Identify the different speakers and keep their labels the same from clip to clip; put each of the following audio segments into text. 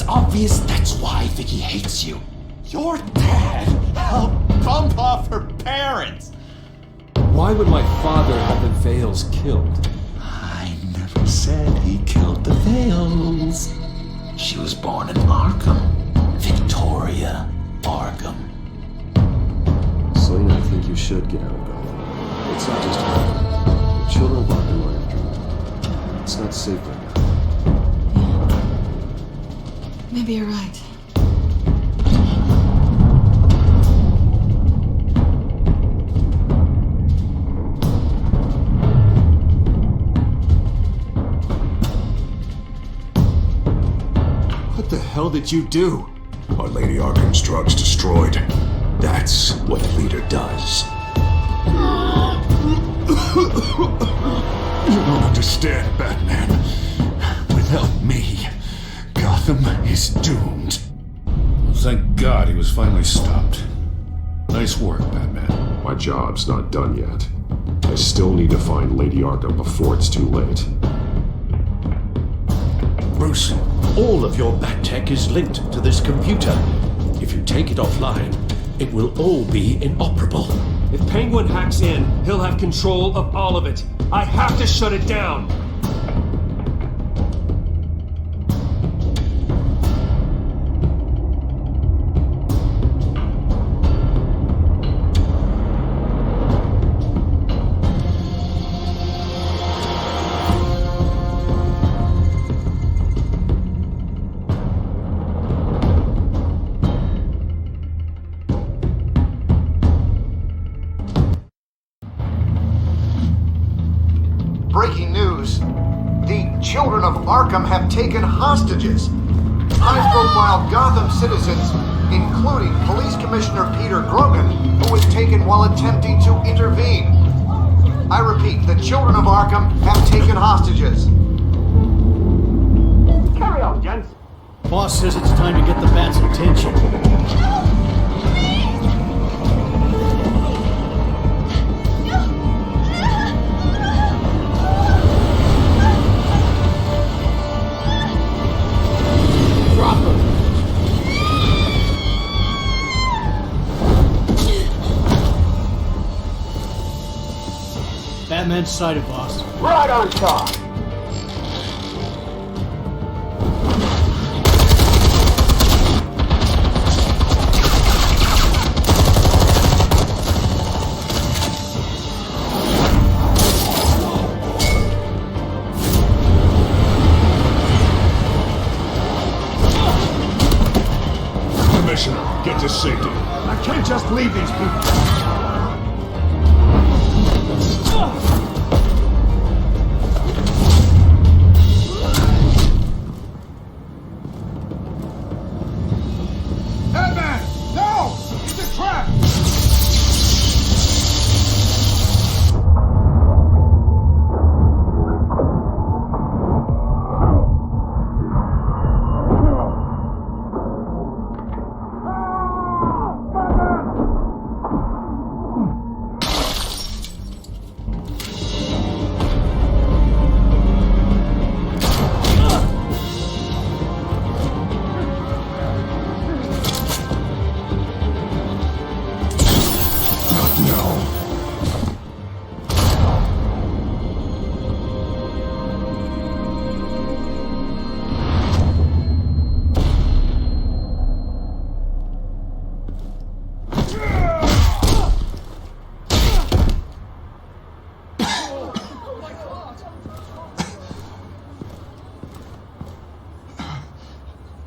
Speaker 1: obvious that's why Vicky hates you. Your dad helped bump off her parents.
Speaker 2: Why would my father have the Vales killed?
Speaker 1: I never said he killed the Vales. She was born in Arkham. Victoria Arkham.
Speaker 2: Selena, I think you should get out of Gotham. It's not just her. The children of Arkham are after you. It's not safe right now.
Speaker 3: Maybe you're right.
Speaker 2: What the hell did you do?
Speaker 4: Are Lady Arkham's drugs destroyed? That's what a leader does. You don't understand, Batman. Without me, Gotham is doomed.
Speaker 5: Well, thank God he was finally stopped. Nice work, Batman.
Speaker 4: My job's not done yet. I still need to find Lady Arkham before it's too late.
Speaker 6: Bruce, all of your bat tech is linked to this computer. If you take it offline, it will all be inoperable.
Speaker 2: If Penguin hacks in, he'll have control of all of it. I have to shut it down.
Speaker 7: Breaking news. The children of Arkham have taken hostages. High-profile Gotham citizens, including Police Commissioner Peter Grogan, who was taken while attempting to intervene. I repeat, the children of Arkham have taken hostages.
Speaker 8: Carry on, gents.
Speaker 9: Boss says it's time to get the Bat's attention. Batman's sighted, boss.
Speaker 8: Right on top.
Speaker 4: Commissioner, get to safety.
Speaker 8: I can't just leave these people.
Speaker 7: Batman! No! It's a trap!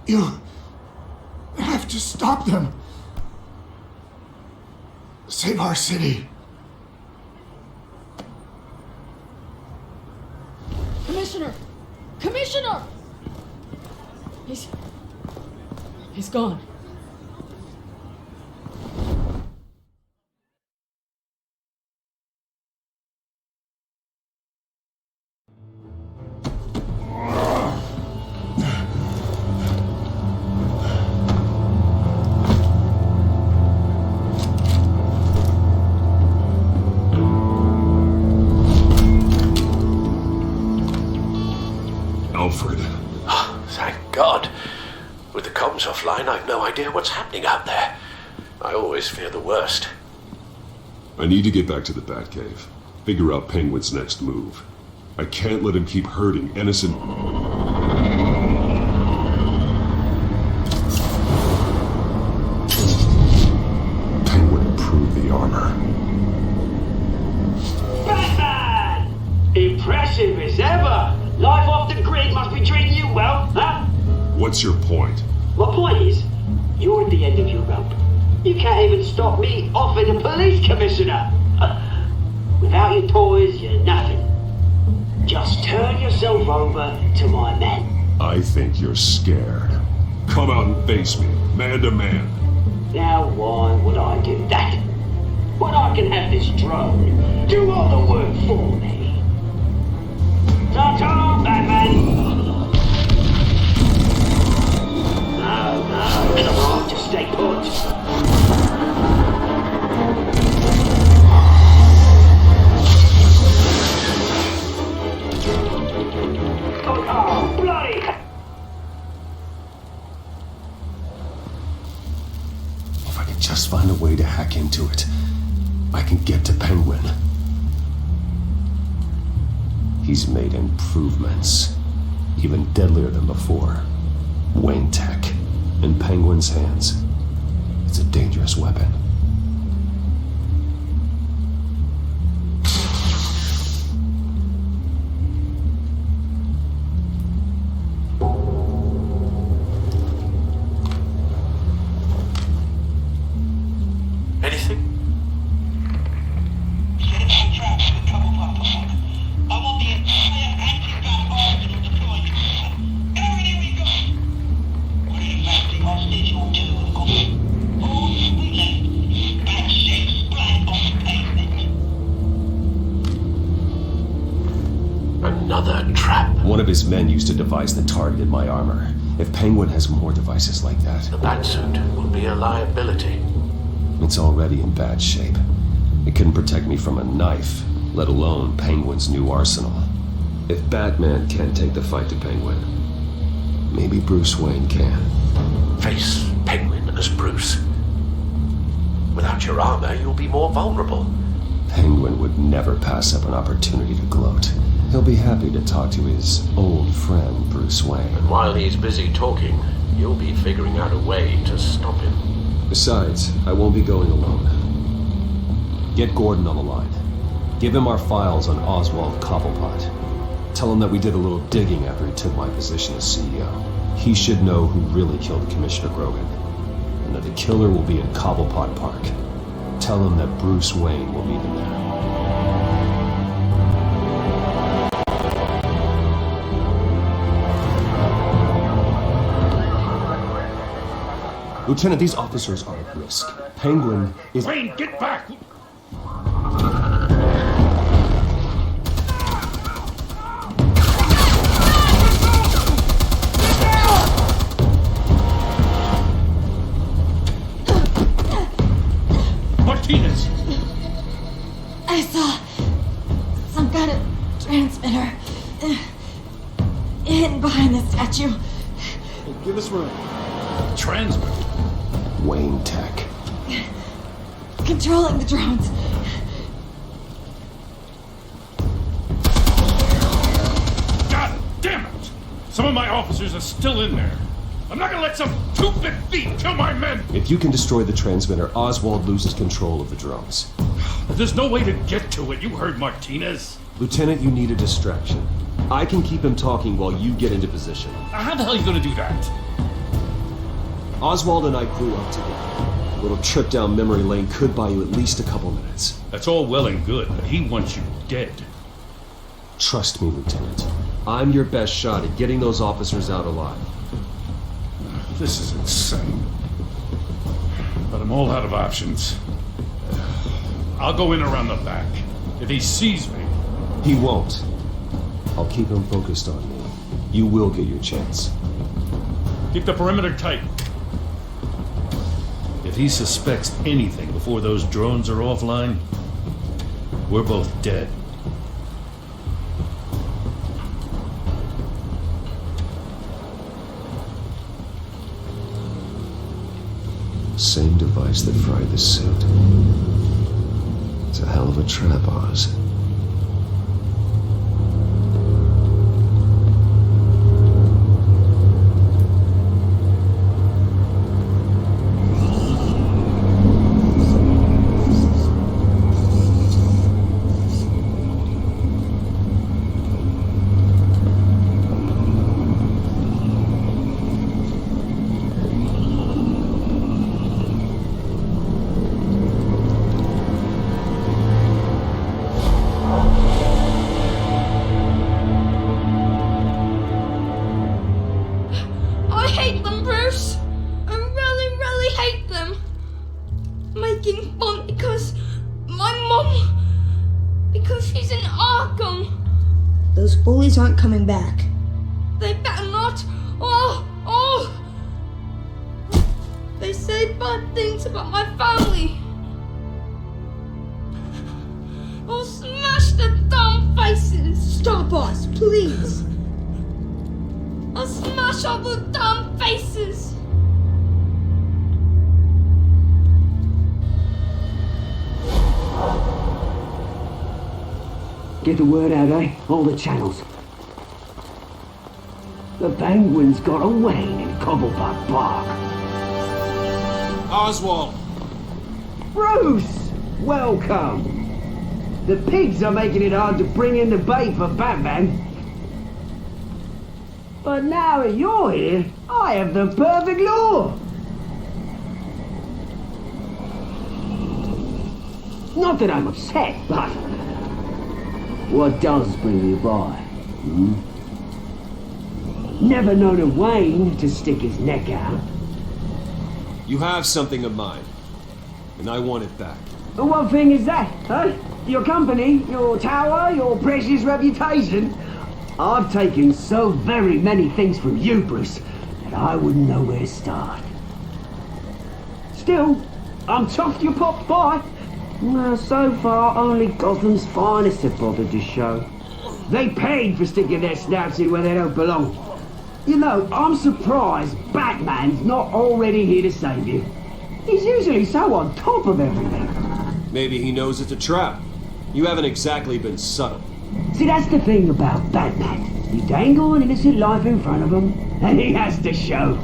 Speaker 7: You have to stop them. Save our city.
Speaker 3: Commissioner! Commissioner! He's gone.
Speaker 4: Alfred.
Speaker 6: Thank God. With the comms offline, I've no idea what's happening out there. I always fear the worst.
Speaker 2: I need to get back to the Batcave. Figure out Penguin's next move. I can't let him keep hurting innocent... Penguin improved the armor.
Speaker 8: Batman! Impressive as ever. Life off the grid must be treating you well, huh?
Speaker 2: What's your point?
Speaker 8: My point is, you're at the end of your rope. You can't even stop me offing the police commissioner. Without your toys, you're nothing. Just turn yourself over to my men.
Speaker 2: I think you're scared. Come out and face me, man to man.
Speaker 8: Now why would I do that? When I can have this drone do all the work for me. Ta-ta, Batman! No, come on, just stay put. Oh, bloody!
Speaker 2: If I can just find a way to hack into it, I can get to Penguin. He's made improvements, even deadlier than before. Wayne Tech, in Penguin's hands. It's a dangerous weapon.
Speaker 6: Anything? Another trap.
Speaker 2: One of his men used a device that targeted my armor. If Penguin has more devices like that,
Speaker 6: The Batsuit will be a liability.
Speaker 2: it's already in bad shape. It couldn't protect me from a knife, let alone Penguin's new arsenal. If Batman can't take the fight to Penguin, maybe Bruce Wayne can.
Speaker 6: Face Penguin as Bruce. Without your armor, you'll be more vulnerable.
Speaker 2: Penguin would never pass up an opportunity to gloat. He'll be happy to talk to his old friend, Bruce Wayne.
Speaker 6: And while he's busy talking, you'll be figuring out a way to stop him.
Speaker 2: Besides, I won't be going alone. Get Gordon on the line. Give him our files on Oswald Cobblepot. Tell him that we did a little digging after he took my position as CEO. He should know who really killed Commissioner Grogan, and that the killer will be in Cobblepot Park. Tell him that Bruce Wayne will meet him there. Lieutenant, these officers are at risk. Penguin is...
Speaker 5: Wayne, get back! Martinez!
Speaker 3: I saw some kind of transmitter hidden behind the statue.
Speaker 9: Hey, give us room.
Speaker 5: Transmitter.
Speaker 2: Wayne Tech.
Speaker 3: Controlling the drones.
Speaker 5: God damn it! Some of my officers are still in there. I'm not gonna let some two-bit thief kill my men!
Speaker 2: If you can destroy the transmitter, Oswald loses control of the drones.
Speaker 5: There's no way to get to it. You heard Martinez.
Speaker 2: Lieutenant, you need a distraction. I can keep him talking while you get into position.
Speaker 5: How the hell are you gonna do that?
Speaker 2: Oswald and I grew up together. A little trip down memory lane could buy you at least a couple minutes.
Speaker 5: That's all well and good, but he wants you dead.
Speaker 2: Trust me, Lieutenant. I'm your best shot at getting those officers out alive.
Speaker 5: This is insane. But I'm all out of options. I'll go in around the back. If he sees me...
Speaker 2: He won't. I'll keep him focused on me. You will get your chance.
Speaker 5: Keep the perimeter tight. If he suspects anything before those drones are offline, we're both dead.
Speaker 2: Same device that fried the suit. It's a hell of a trap, Oz.
Speaker 3: Those bullies aren't coming back.
Speaker 10: They better not. They say bad things about my family. I'll smash the damn faces.
Speaker 3: Stop us, please.
Speaker 10: I'll smash all the damn faces.
Speaker 8: Get the word out, eh? All the channels. The penguins got away in Cobblepot Park.
Speaker 2: Oswald!
Speaker 8: Bruce! Welcome! The pigs are making it hard to bring in the bait for Batman. But now that you're here, I have the perfect lure! Not that I'm upset, but what does bring you by? Never known a Wayne to stick his neck out.
Speaker 2: You have something of mine, and I want it back.
Speaker 8: And what thing is that, huh? Your company, your tower, your precious reputation? I've taken so very many things from you, Bruce, that I wouldn't know where to start. Still, I'm chuffed you popped by. Well, so far, only Gotham's finest have bothered to show. They paid for sticking their snouts in where they don't belong. You know, I'm surprised Batman's not already here to save you. He's usually so on top of everything.
Speaker 2: Maybe he knows it's a trap. You haven't exactly been subtle.
Speaker 8: See, that's the thing about Batman. You dangle an innocent life in front of him, and he has to show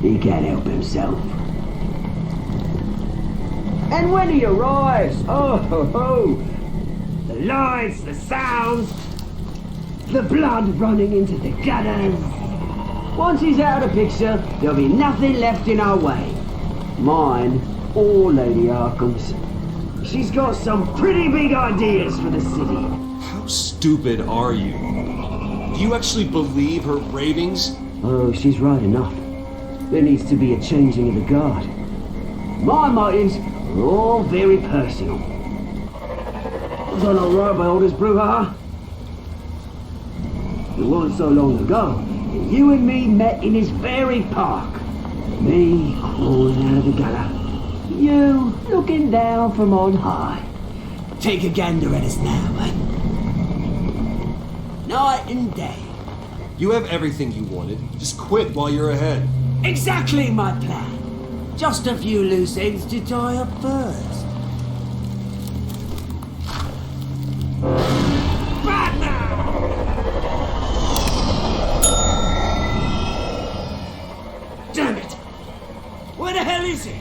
Speaker 8: he can't help himself. And when he arrives, oh ho ho! The lights, the sounds, the blood running into the gutters. Once he's out of the picture, there'll be nothing left in our way. Mine or Lady Arkham's. She's got some pretty big ideas for the city.
Speaker 2: How stupid are you? Do you actually believe her ravings?
Speaker 8: Oh, she's right enough. There needs to be a changing of the guard. My motives are all very personal. Done all right by all this brouhaha? It wasn't so long ago that you and me met in this very park. Me crawling out of the gutter. You looking down from on high. Take a gander at us now, eh? Night and day.
Speaker 2: You have everything you wanted. Just quit while you're ahead.
Speaker 8: Exactly my plan. Just a few loose ends to tie up first. Batman! Damn it! Where the hell is he?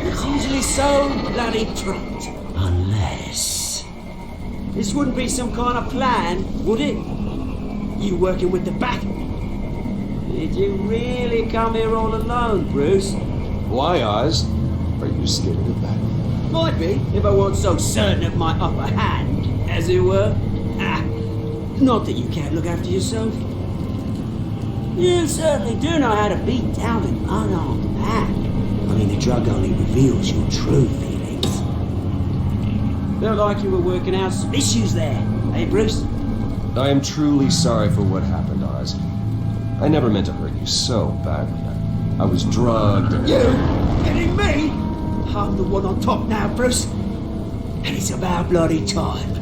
Speaker 8: It's usually so bloody trucked. Unless... This wouldn't be some kind of plan, would it? You working with the Bat? Did you really come here all alone, Bruce?
Speaker 2: Why, Oz? Are you scared of that?
Speaker 8: Might be, if I weren't so certain of my upper hand, as it were. Not that you can't look after yourself. You certainly do know how to beat down an unarmed man. I mean, the drug only reveals your true feelings. Felt like you were working out some issues there, eh, Bruce?
Speaker 2: I am truly sorry for what happened, Oz. I never meant to hurt you so badly. I was drugged.
Speaker 8: You? Kidding me? I'm the one on top now, Bruce. And it's about bloody time.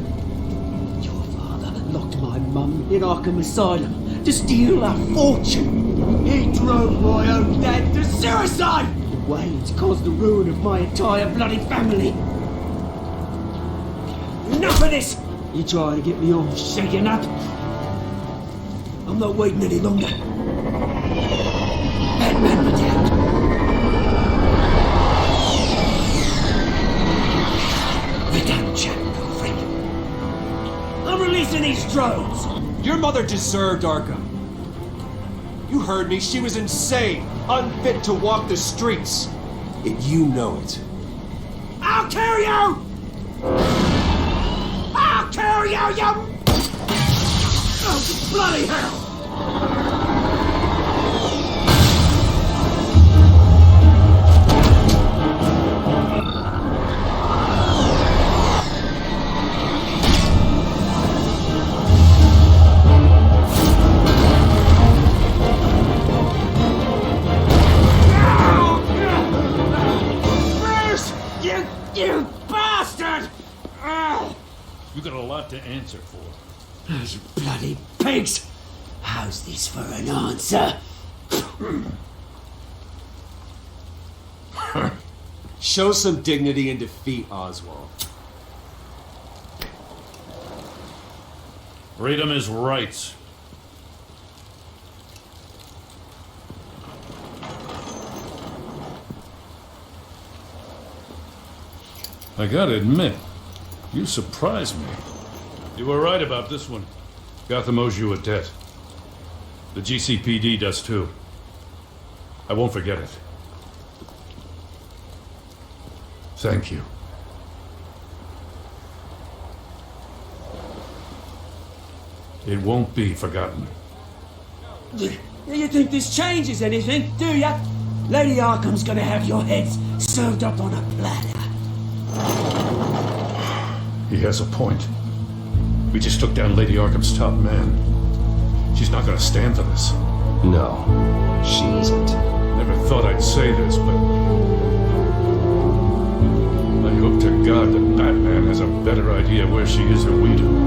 Speaker 8: Your father locked my mum in Arkham Asylum to steal our fortune. He drove my own dad to suicide!
Speaker 11: Wayne to cause the ruin of my entire bloody family. Enough of this! You trying to get me all shaken up? I'm not waiting any longer. Batman protect! We're done chatting, girlfriend. I'm releasing these drones!
Speaker 2: Your mother deserved Arkham. You heard me, she was insane, unfit to walk the streets. And you know it.
Speaker 11: I'll kill you! I'll kill you, you... Oh, bloody hell! You bastard!
Speaker 5: You got a lot to answer for.
Speaker 11: Those bloody pigs! How's this for an answer?
Speaker 2: Show some dignity and defeat Oswald.
Speaker 5: Read him his rights. I gotta admit, you surprised me. You were right about this one. Gotham owes you a debt. The GCPD does too. I won't forget it. Thank you. It won't be forgotten.
Speaker 11: You think this changes anything, do ya? Lady Arkham's gonna have your heads served up on a platter.
Speaker 5: He has a point. We just took down Lady Arkham's top man. She's not gonna stand for this.
Speaker 2: No, she isn't.
Speaker 5: Never thought I'd say this, but I hope to God that Batman has a better idea where she is than we do.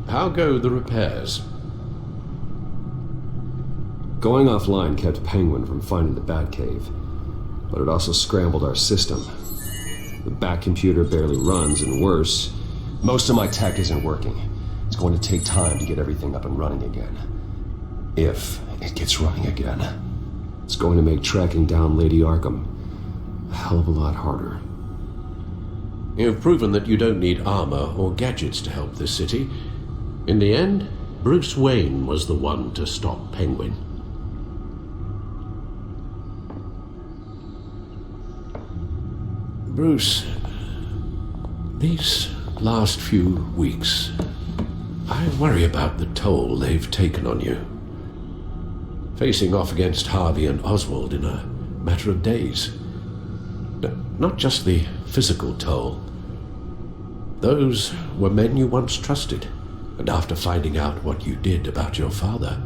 Speaker 6: How go the repairs?
Speaker 2: Going offline kept Penguin from finding the Batcave, but it also scrambled our system. The Bat computer barely runs, and worse, most of my tech isn't working. It's going to take time to get everything up and running again. If it gets running again. It's going to make tracking down Lady Arkham a hell of a lot harder.
Speaker 6: You've proven that you don't need armor or gadgets to help this city. In the end, Bruce Wayne was the one to stop Penguin. Bruce, these last few weeks, I worry about the toll they've taken on you. Facing off against Harvey and Oswald in a matter of days. Not just the physical toll. Those were men you once trusted. And after finding out what you did about your father,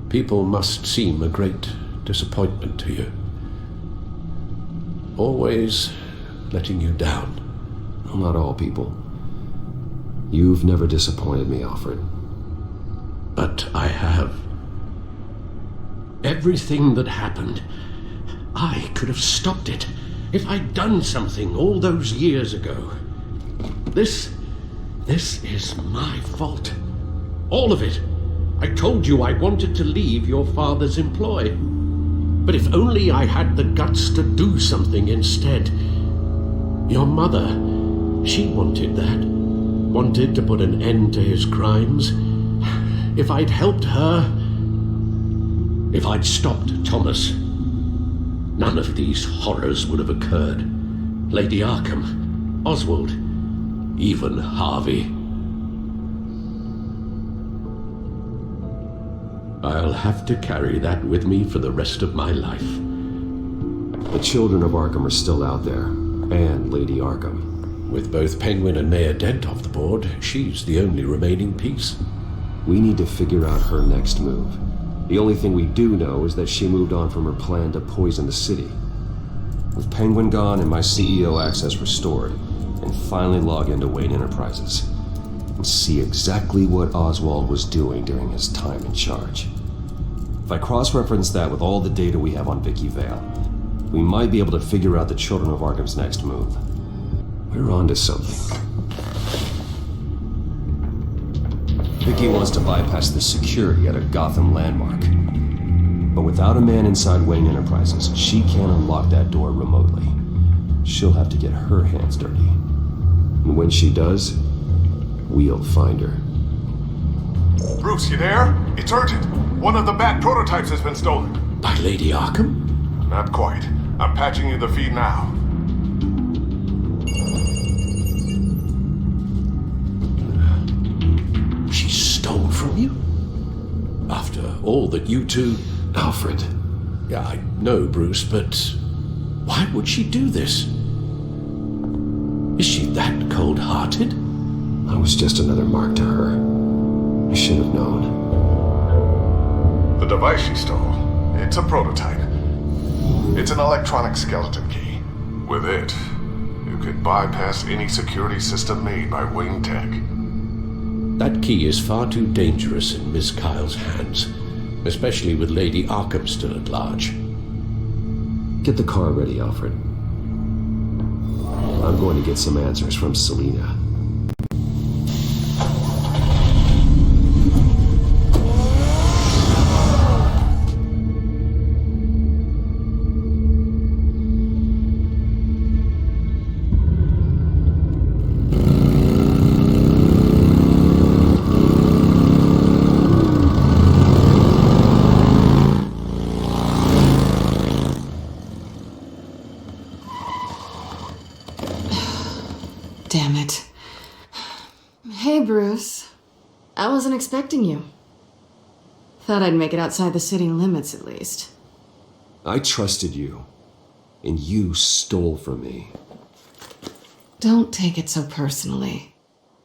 Speaker 6: people must seem a great disappointment to you. Always letting you down.
Speaker 2: Not all people. You've never disappointed me, Alfred.
Speaker 6: But I have. Everything that happened, I could have stopped it if I'd done something all those years ago. This is my fault. All of it. I told you I wanted to leave your father's employ. But if only I had the guts to do something instead. Your mother, she wanted that. Wanted to put an end to his crimes. If I'd helped her, if I'd stopped Thomas, none of these horrors would have occurred. Lady Arkham, Oswald, even Harvey. I'll have to carry that with me for the rest of my life.
Speaker 2: The children of Arkham are still out there, and Lady Arkham.
Speaker 6: With both Penguin and Mayor Dent off the board, she's the only remaining piece.
Speaker 2: We need to figure out her next move. The only thing we do know is that she moved on from her plan to poison the city. With Penguin gone and my CEO access restored, and finally log into Wayne Enterprises and see exactly what Oswald was doing during his time in charge. If I cross-reference that with all the data we have on Vicky Vale, we might be able to figure out the Children of Arkham's next move. We're onto something. Vicky wants to bypass the security at a Gotham landmark. But without a man inside Wayne Enterprises, she can't unlock that door remotely. She'll have to get her hands dirty. And when she does, we'll find her.
Speaker 12: Bruce, you there? It's urgent. One of the Bat prototypes has been stolen.
Speaker 6: By Lady Arkham?
Speaker 12: Not quite. I'm patching you the feed now.
Speaker 6: She stole from you? After all that you two...
Speaker 2: Alfred.
Speaker 6: Yeah, I know, Bruce, but why would she do this? Is she that cold-hearted?
Speaker 2: I was just another mark to her. I should have known.
Speaker 12: The device she stole, it's a prototype. It's an electronic skeleton key. With it, you could bypass any security system made by Wayne Tech.
Speaker 6: That key is far too dangerous in Miss Kyle's hands, especially with Lady Arkham still at large.
Speaker 2: Get the car ready, Alfred. I'm going to get some answers from Selina.
Speaker 13: Damn it. Hey, Bruce. I wasn't expecting you. Thought I'd make it outside the city limits, at least.
Speaker 2: I trusted you, and you stole from me.
Speaker 13: Don't take it so personally.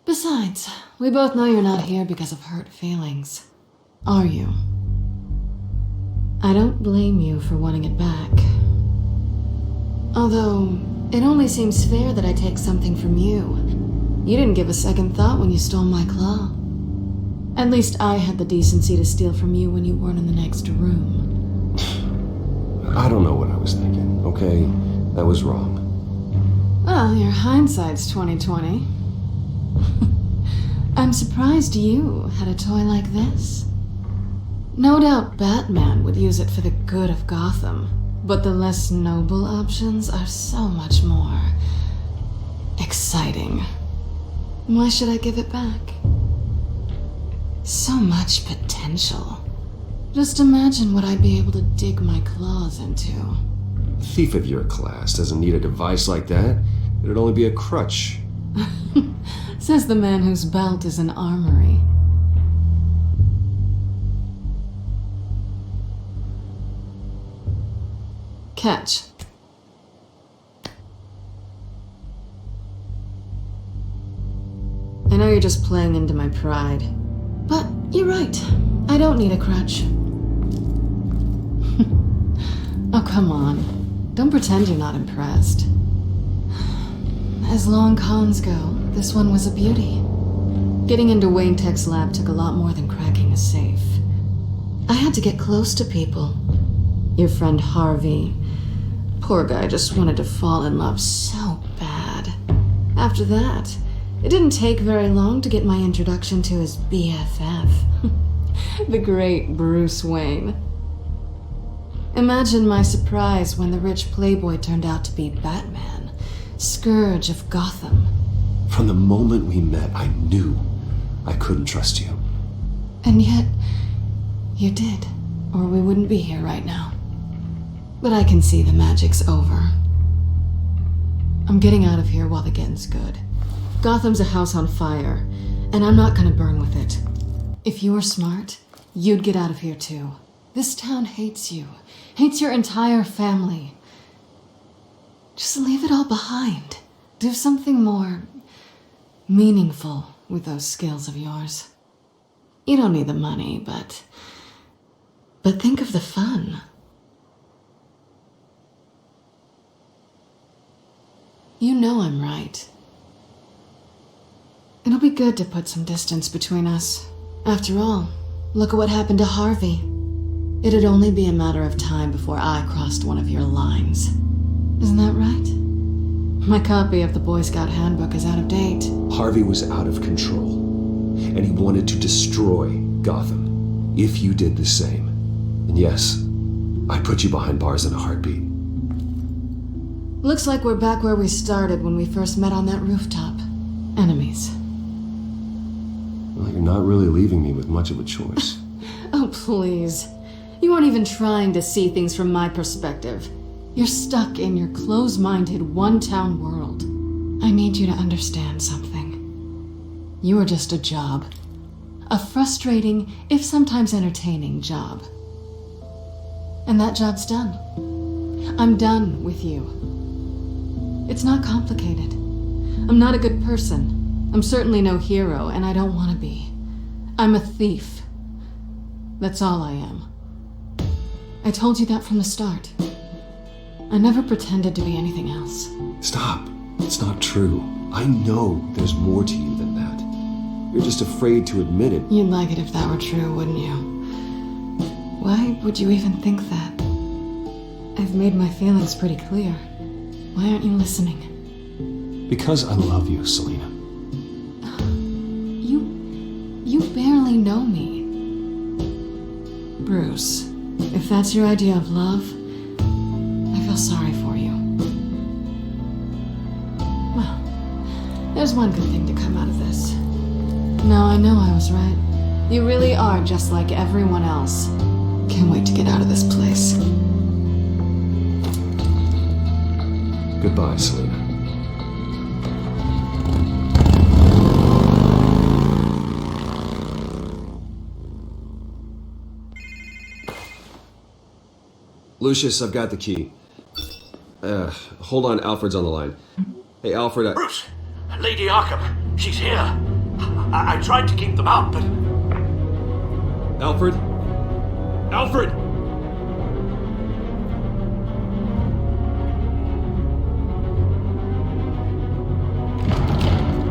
Speaker 13: Besides, we both know you're not here because of hurt feelings. Are you? I don't blame you for wanting it back. Although, it only seems fair that I take something from you. You didn't give a second thought when you stole my claw. At least I had the decency to steal from you when you weren't in the next room.
Speaker 2: I don't know what I was thinking, okay? That was wrong.
Speaker 13: Well, your hindsight's 20/20. I'm surprised you had a toy like this. No doubt Batman would use it for the good of Gotham, but the less noble options are so much more exciting. Why should I give it back? So much potential. Just imagine what I'd be able to dig my claws into.
Speaker 2: A thief of your class doesn't need a device like that. It'd only be a crutch.
Speaker 13: Says the man whose belt is an armory. Catch. I know you're just playing into my pride, but you're right. I don't need a crutch. Oh, come on. Don't pretend you're not impressed. As long cons go, this one was a beauty. Getting into Wayne Tech's lab took a lot more than cracking a safe. I had to get close to people. Your friend Harvey. Poor guy just wanted to fall in love so bad. After that, it didn't take very long to get my introduction to his BFF. The great Bruce Wayne. Imagine my surprise when the rich playboy turned out to be Batman, Scourge of Gotham.
Speaker 2: From the moment we met, I knew I couldn't trust you.
Speaker 13: And yet, you did, or we wouldn't be here right now. But I can see the magic's over. I'm getting out of here while the getting's good. Gotham's a house on fire, and I'm not gonna burn with it. If you're smart, you'd get out of here too. This town hates you. Hates your entire family. Just leave it all behind. Do something more meaningful with those skills of yours. You don't need the money, but think of the fun. You know I'm right. It'll be good to put some distance between us. After all, look at what happened to Harvey. It'd only be a matter of time before I crossed one of your lines. Isn't that right? My copy of the Boy Scout Handbook is out of date.
Speaker 2: Harvey was out of control, and he wanted to destroy Gotham, if you did the same. And yes, I'd put you behind bars in a heartbeat.
Speaker 13: Looks like we're back where we started when we first met on that rooftop. Enemies.
Speaker 2: Well, you're not really leaving me with much of a choice.
Speaker 13: Oh, please. You aren't even trying to see things from my perspective. You're stuck in your close-minded, one-town world. I need you to understand something. You are just a job. A frustrating, if sometimes entertaining, job. And that job's done. I'm done with you. It's not complicated. I'm not a good person. I'm certainly no hero, and I don't want to be. I'm a thief. That's all I am. I told you that from the start. I never pretended to be anything else.
Speaker 2: Stop. It's not true. I know there's more to you than that. You're just afraid to admit it.
Speaker 13: You'd like it if that were true, wouldn't you? Why would you even think that? I've made my feelings pretty clear. Why aren't you listening?
Speaker 2: Because I love you, Selina.
Speaker 13: You barely know me. Bruce, if that's your idea of love, I feel sorry for you. Well, there's one good thing to come out of this. No, I know I was right. You really are just like everyone else. Can't wait to get out of this place.
Speaker 2: Goodbye, Selina. Lucius, I've got the key. Hold on, Alfred's on the line. Hey, Alfred,
Speaker 6: Bruce! Lady Arkham, she's here. I tried to keep them out, but...
Speaker 2: Alfred? Alfred!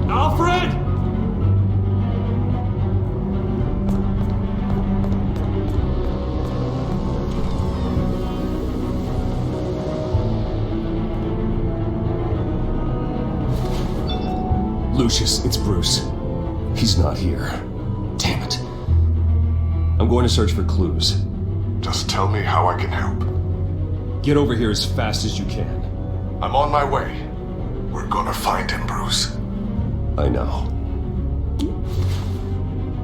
Speaker 2: Alfred! Lucius, it's Bruce. He's not here. Damn it. I'm going to search for clues.
Speaker 12: Just tell me how I can help.
Speaker 2: Get over here as fast as you can.
Speaker 12: I'm on my way. We're gonna find him, Bruce.
Speaker 2: I know.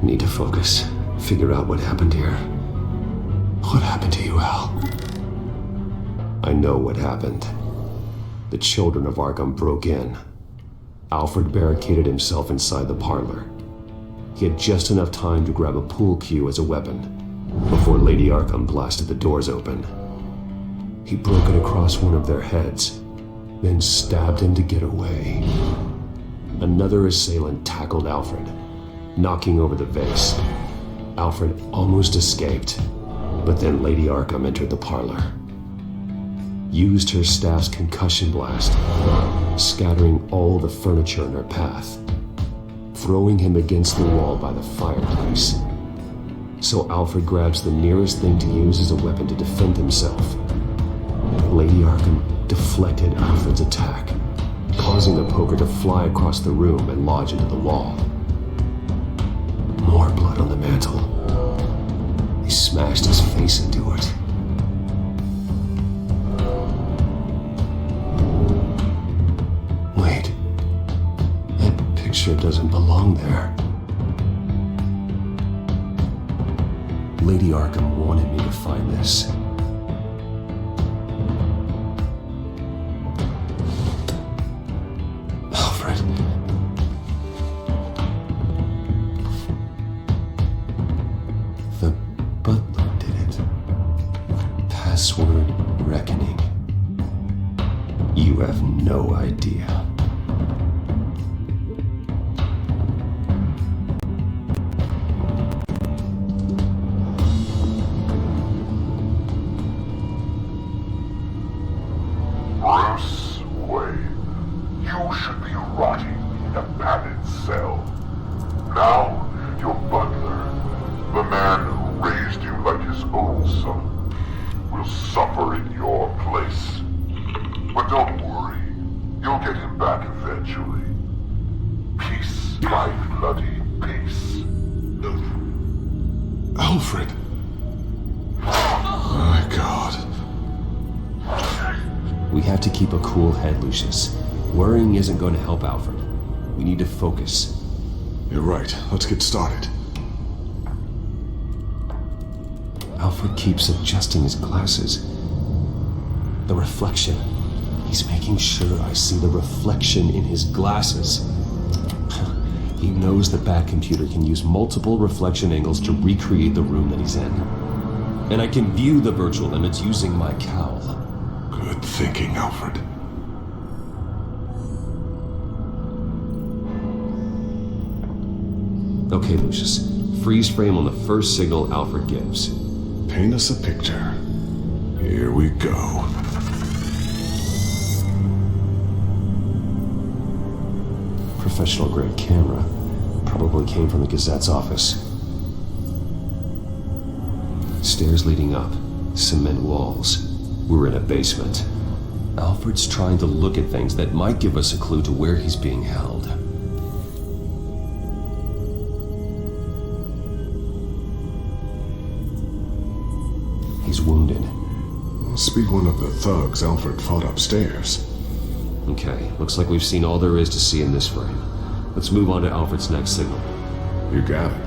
Speaker 2: Need to focus. Figure out what happened here. What happened to you, Al? I know what happened. The children of Arkham broke in. Alfred barricaded himself inside the parlor. He had just enough time to grab a pool cue as a weapon before Lady Arkham blasted the doors open. He broke it across one of their heads, then stabbed him to get away. Another assailant tackled Alfred, knocking over the vase. Alfred almost escaped, but then Lady Arkham entered the parlor. Used her staff's concussion blast, scattering all the furniture in her path, throwing him against the wall by the fireplace. So Alfred grabs the nearest thing to use as a weapon to defend himself. Lady Arkham deflected Alfred's attack, causing the poker to fly across the room and lodge into the wall. More blood on the mantel. He smashed his face into it. Wait, that picture doesn't belong there. Lady Arkham wanted me to find this. Alfred. The have no idea.
Speaker 12: Bruce Wayne, you should be rotting in a padded cell. Now, your butler, the man who raised you like his own son, will suffer in your place. But don't worry, you'll get him back eventually. Peace, my bloody peace.
Speaker 4: Alfred! My God.
Speaker 2: We have to keep a cool head, Lucius. Worrying isn't going to help Alfred. We need to focus.
Speaker 4: You're right. Let's get started.
Speaker 2: Alfred keeps adjusting his glasses. The reflection. He's making sure I see the reflection in his glasses. He knows the Batcomputer can use multiple reflection angles to recreate the room that he's in. And I can view the virtual limits using my cowl.
Speaker 4: Good thinking, Alfred.
Speaker 2: Okay, Lucius. Freeze frame on the first signal Alfred gives.
Speaker 4: Paint us a picture. Here we go.
Speaker 2: Professional grade camera. Probably came from the Gazette's office. Stairs leading up. Cement walls. We're in a basement. Alfred's trying to look at things that might give us a clue to where he's being held. He's wounded.
Speaker 4: Must be one of the thugs Alfred fought upstairs.
Speaker 2: Okay, looks like we've seen all there is to see in this frame. Let's move on to Alfred's next signal.
Speaker 4: You got it.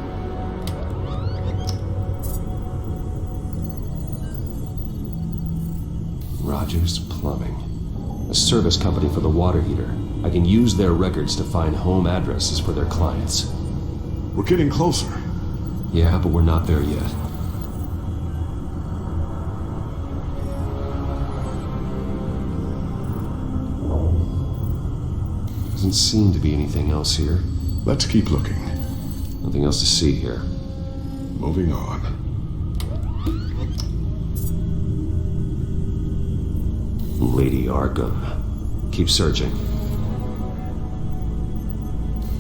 Speaker 2: Rogers Plumbing. A service company for the water heater. I can use their records to find home addresses for their clients.
Speaker 4: We're getting closer.
Speaker 2: Yeah, but we're not there yet. Doesn't seem to be anything else here.
Speaker 4: Let's keep looking.
Speaker 2: Nothing else to see here.
Speaker 4: Moving on.
Speaker 2: Lady Arkham. Keep searching.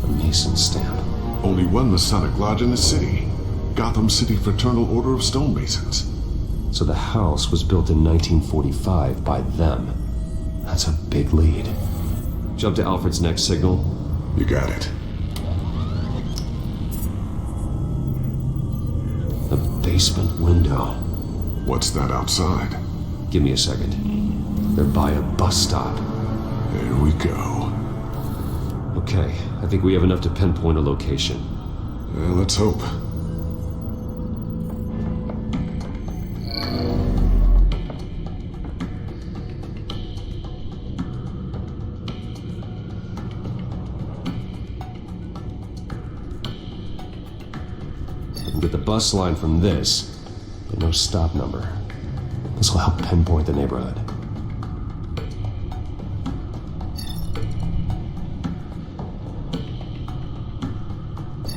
Speaker 2: A Mason stamp.
Speaker 4: Only one Masonic lodge in the city. Gotham City Fraternal Order of Stonemasons.
Speaker 2: So the house was built in 1945 by them. That's a big lead. Jump to Alfred's next signal.
Speaker 4: You got it.
Speaker 2: The basement window.
Speaker 4: What's that outside?
Speaker 2: Give me a second. They're by a bus stop.
Speaker 4: There we go.
Speaker 2: Okay, I think we have enough to pinpoint a location.
Speaker 4: Let's hope.
Speaker 2: I can get the bus line from this, but no stop number. This will help pinpoint the neighborhood.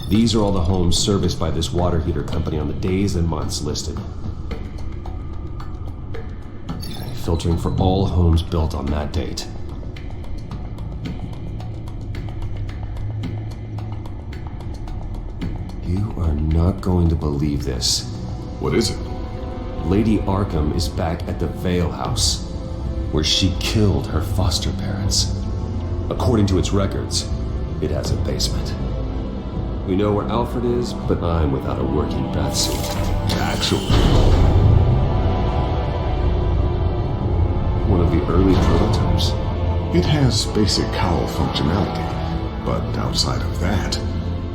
Speaker 2: These are all the homes serviced by this water heater company on the days and months listed. Okay, filtering for all homes built on that date. You are not going to believe this.
Speaker 4: What is it?
Speaker 2: Lady Arkham is back at the Vale House, where she killed her foster parents. According to its records, it has a basement. We know where Alfred is, but I'm without a working bathsuit.
Speaker 4: Actually.
Speaker 2: One of the early prototypes.
Speaker 4: It has basic cowl functionality, but outside of that,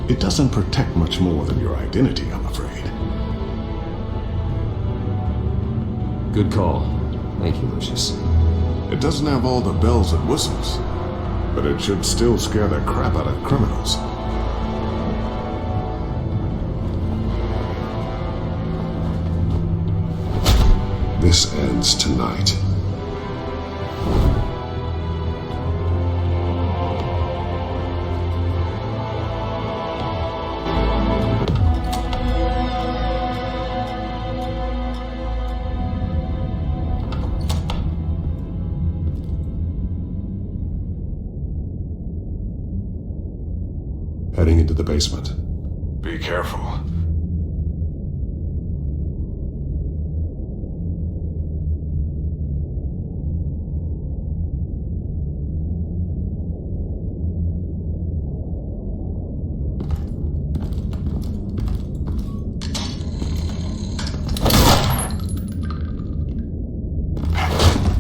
Speaker 4: it doesn't protect much more than your identity, I'm afraid.
Speaker 2: Good call. Thank you, Lucius.
Speaker 4: It doesn't have all the bells and whistles, but it should still scare the crap out of criminals. This ends tonight.
Speaker 12: basement. Be careful.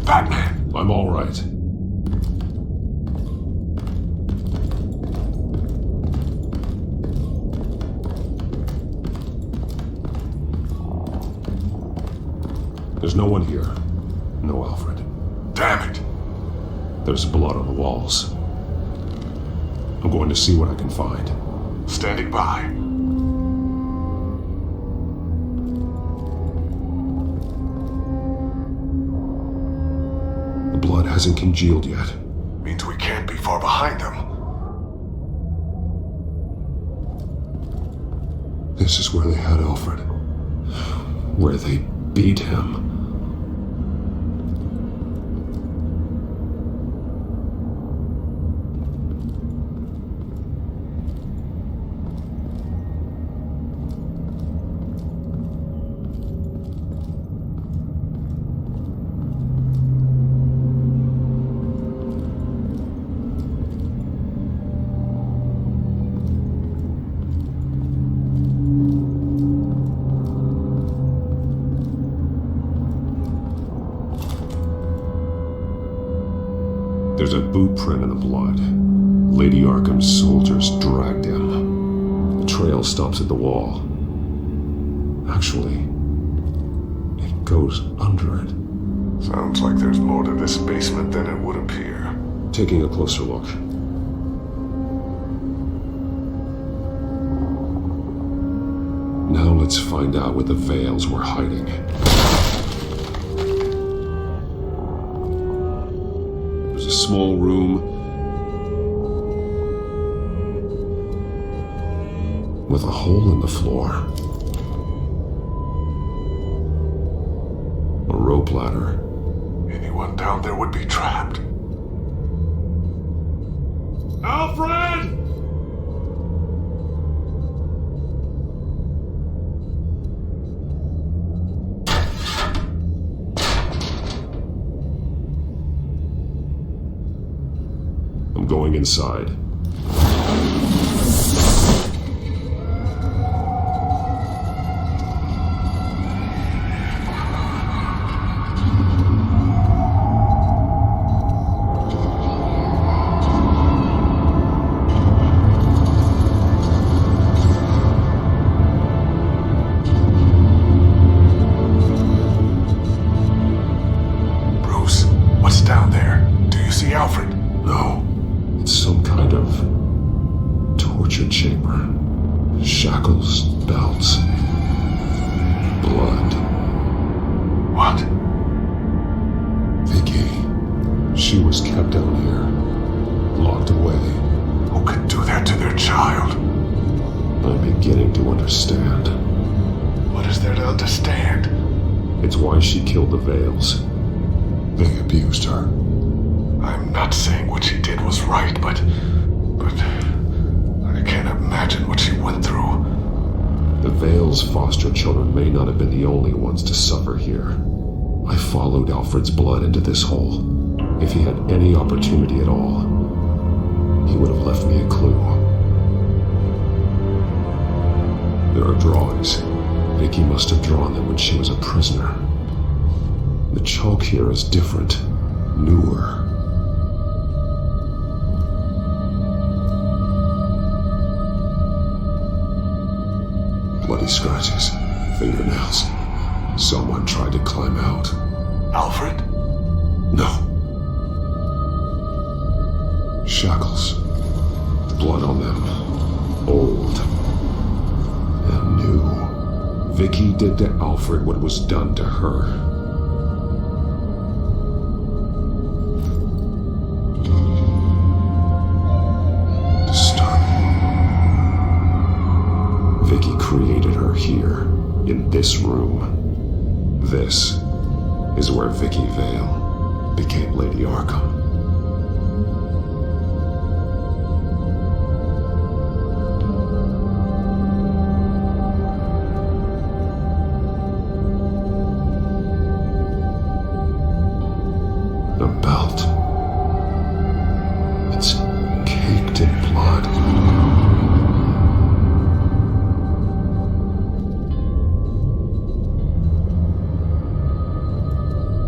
Speaker 12: Batman!
Speaker 2: I'm all right. There's no one here. No Alfred.
Speaker 12: Damn it!
Speaker 2: There's blood on the walls. I'm going to see what I can find.
Speaker 12: Standing by.
Speaker 2: The blood hasn't congealed yet.
Speaker 12: Means we can't be far behind them.
Speaker 2: This is where they had Alfred. Where they beat him. There's a boot print in the blood. Lady Arkham's soldiers dragged him. The trail stops at the wall. Actually, it goes under it.
Speaker 12: Sounds like there's more to this basement than it would appear.
Speaker 2: Taking a closer look. Now let's find out where the Veils were hiding. There's a small room with a hole in the floor. A rope ladder.
Speaker 12: Anyone down there would be trapped.
Speaker 5: Alfred!
Speaker 2: I'm going inside.
Speaker 12: Bruce, what's down there? Do you see Alfred?
Speaker 2: No. It's some kind of torture chamber. Shackles, belts, blood.
Speaker 12: What?
Speaker 2: Vicky. She was kept down here, locked away.
Speaker 12: Who could do that to their child?
Speaker 2: I'm beginning to understand.
Speaker 12: What is there to understand?
Speaker 2: It's why she killed the Veils. They abused her.
Speaker 12: I'm not saying what she did was right, but I can't imagine what she went through.
Speaker 2: The Veils' foster children may not have been the only ones to suffer here. I followed Alfred's blood into this hole. If he had any opportunity at all, he would have left me a clue. There are drawings. Vicky must have drawn them when she was a prisoner. The chalk here is different, newer. Bloody scratches, fingernails. Someone tried to climb out.
Speaker 12: Alfred?
Speaker 2: No. Shackles. Blood on them. Old. And new. Vicky did to Alfred what was done to her. Vicky created her here, in this room. This is where Vicky Vale became Lady Arkham.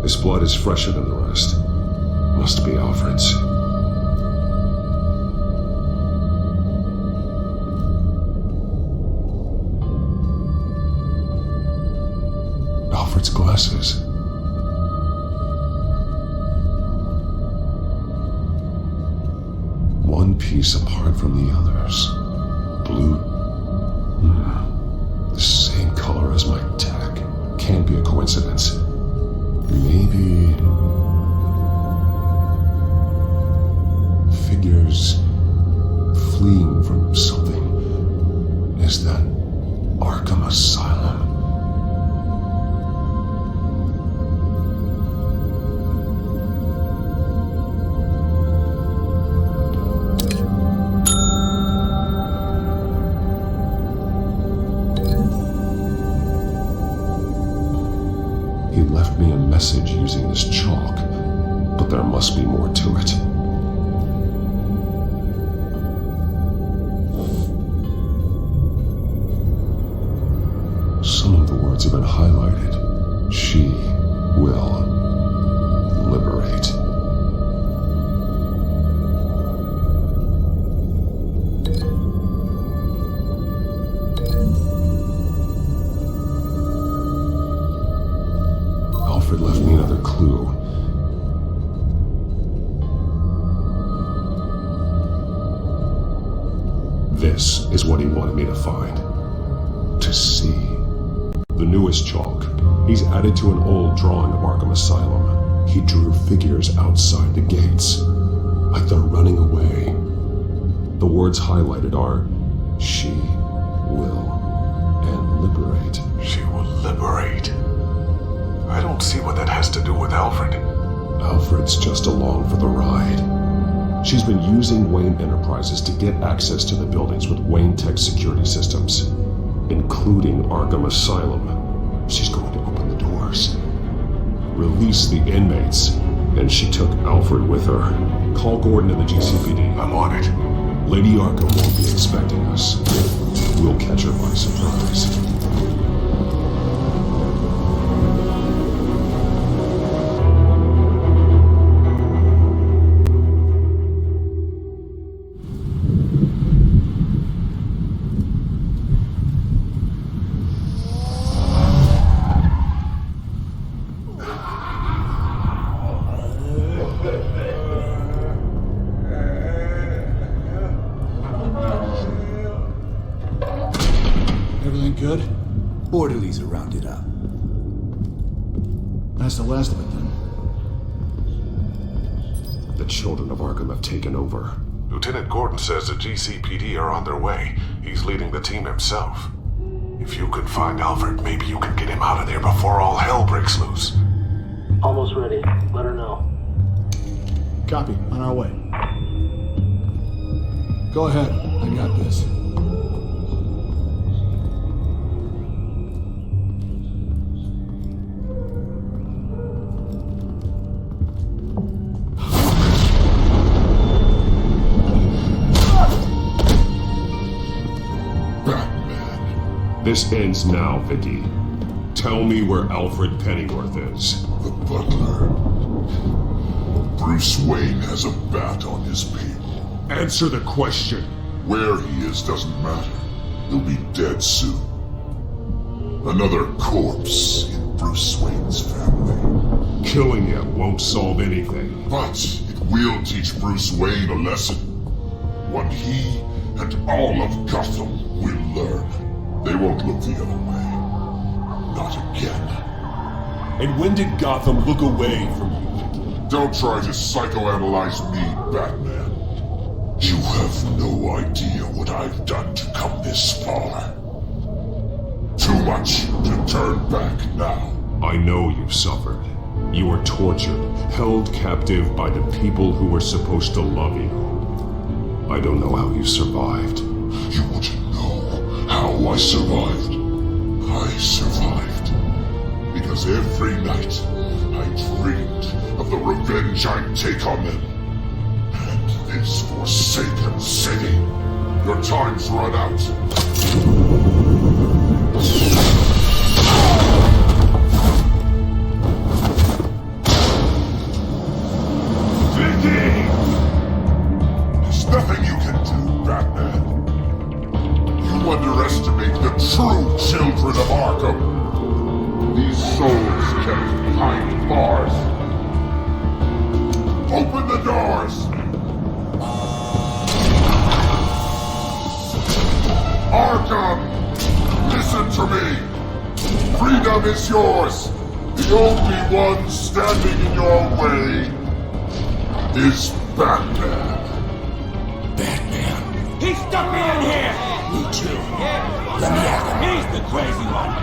Speaker 2: His blood is fresher than the rest. Must be Alfred's. Alfred's glasses. One piece apart from the others. Blue. The same color as my tag. Can't be a coincidence. Maybe... figures fleeing from something. Is that Arkham Asylum? He left me a message using this chalk, but there must be more to it. Some of the words have been highlighted. She will liberate. Alfred left me another clue. This is what he wanted me to find. To see. The newest chalk. He's added to an old drawing of Arkham Asylum. He drew figures outside the gates, like they're running away. The words highlighted are, she will, and liberate.
Speaker 12: She will liberate. I don't see what that has to do with Alfred.
Speaker 2: Alfred's just along for the ride. She's been using Wayne Enterprises to get access to the buildings with Wayne Tech security systems, including Arkham Asylum. She's going to open the doors, release the inmates, and she took Alfred with her. Call Gordon and the GCPD.
Speaker 12: I'm on it.
Speaker 2: Lady Arkham won't be expecting us. We'll catch her by surprise.
Speaker 9: Everything good?
Speaker 14: Orderlies are rounded up.
Speaker 9: That's the last of it then.
Speaker 2: The children of Arkham have taken over.
Speaker 12: Lieutenant Gordon says the GCPD are on their way. He's leading the team himself. If you could find Alfred, maybe you can get him out of there before all hell breaks loose.
Speaker 8: Almost ready. Let her know.
Speaker 9: Copy. On our way. Go ahead. I got this.
Speaker 2: This ends now, Vicky. Tell me where Alfred Pennyworth is.
Speaker 15: The butler. Bruce Wayne has a bat on his people.
Speaker 2: Answer the question.
Speaker 15: Where he is doesn't matter. He'll be dead soon. Another corpse in Bruce Wayne's family.
Speaker 2: Killing him won't solve anything.
Speaker 15: But it will teach Bruce Wayne a lesson. One he and all of Gotham will learn. They won't look the other way. Not again.
Speaker 2: And when did Gotham look away from you?
Speaker 15: Don't try to psychoanalyze me, Batman. You have no idea what I've done to come this far. Too much to turn back now.
Speaker 2: I know you suffered. You were tortured, held captive by the people who were supposed to love you. I don't know how you survived.
Speaker 15: You want to know how I survived? I survived because every night I dreamed of the revenge I'd take on them. And this forsaken city. Your time's run out. true children of Arkham. These souls kept behind bars. Open the doors! Arkham! Listen to me! Freedom is yours! The only one standing in your way is Batman.
Speaker 11: Batman. He's stuck me in here!
Speaker 14: Me too. Let me at him.
Speaker 11: He's the crazy one.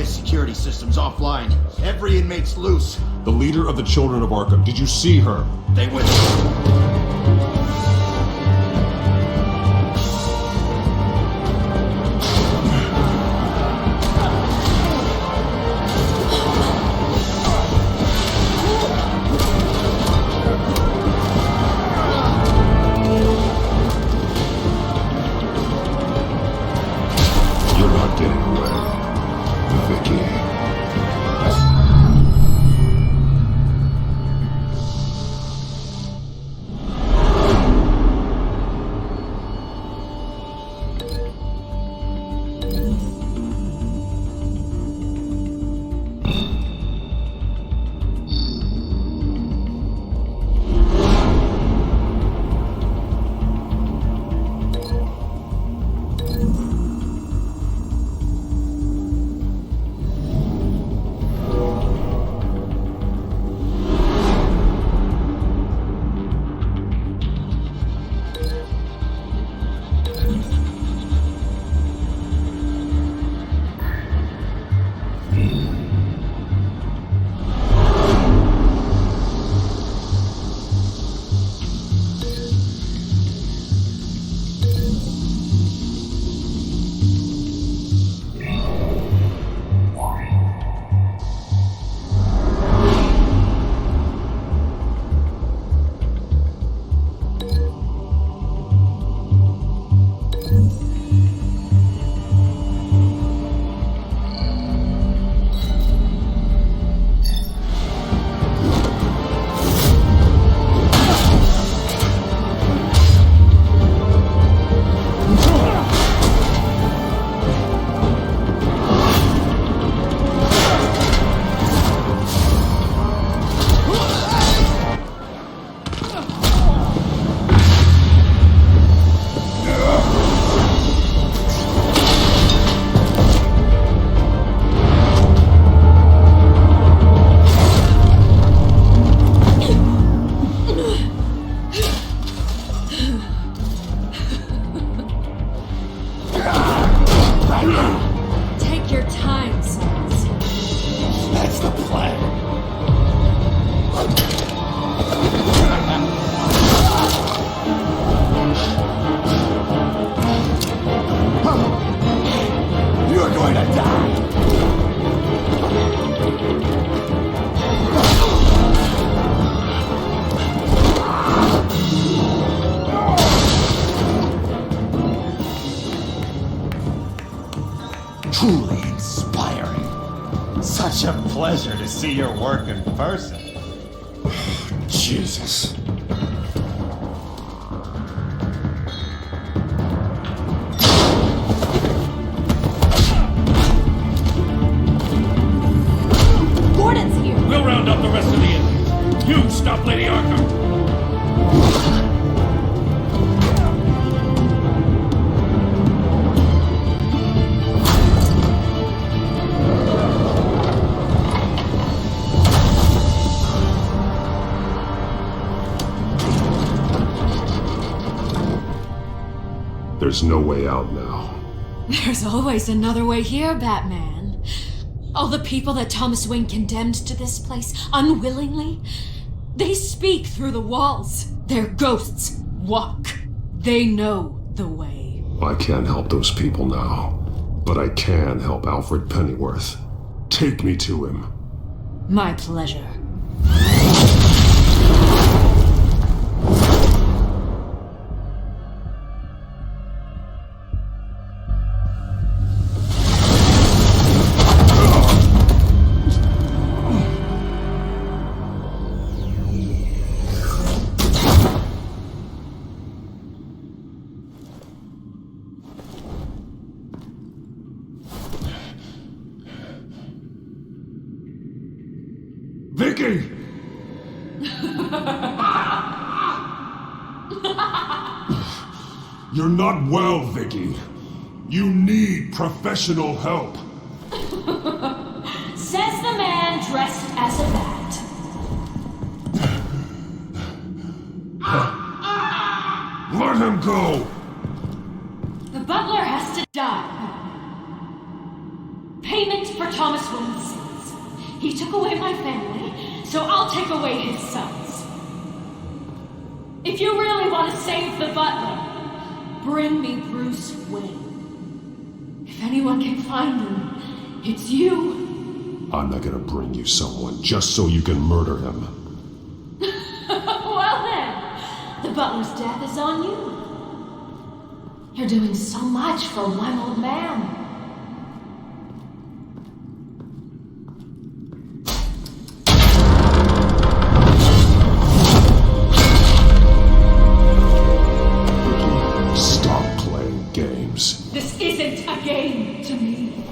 Speaker 7: Security systems offline. Every inmate's loose.
Speaker 2: The leader of the Children of Arkham, did you see her?
Speaker 7: They went.
Speaker 15: You're not getting away. Vicky.
Speaker 13: Take your time, Souls.
Speaker 14: That's the plan. You're going to die.
Speaker 1: Truly inspiring. Such a pleasure to see your work in person.
Speaker 14: Jesus.
Speaker 10: Gordon's here.
Speaker 5: We'll round up the rest of the inmates. You stop Lady Arkham.
Speaker 2: There's no way out now.
Speaker 13: There's always another way here, Batman. All the people that Thomas Wayne condemned to this place unwillingly, they speak through the walls. Their ghosts walk. They know
Speaker 16: the way.
Speaker 2: I can't help those people now, but I can help Alfred Pennyworth. Take me to him.
Speaker 16: My pleasure.
Speaker 2: Vicky! You're not well, Vicky. You need professional help.
Speaker 16: Says the man dressed as a bat.
Speaker 2: Let him go!
Speaker 16: The butler has to die. Payment for Thomas Wayne's sins. He took away my family, so I'll take away his sons. If you really want to save the butler, bring me Bruce Wayne. If anyone can find him, it's you.
Speaker 2: I'm not gonna bring you someone just so you can murder him.
Speaker 16: Well then, the butler's death is on you. You're doing so much for one old man.
Speaker 2: Stop playing games.
Speaker 16: This isn't a game to me.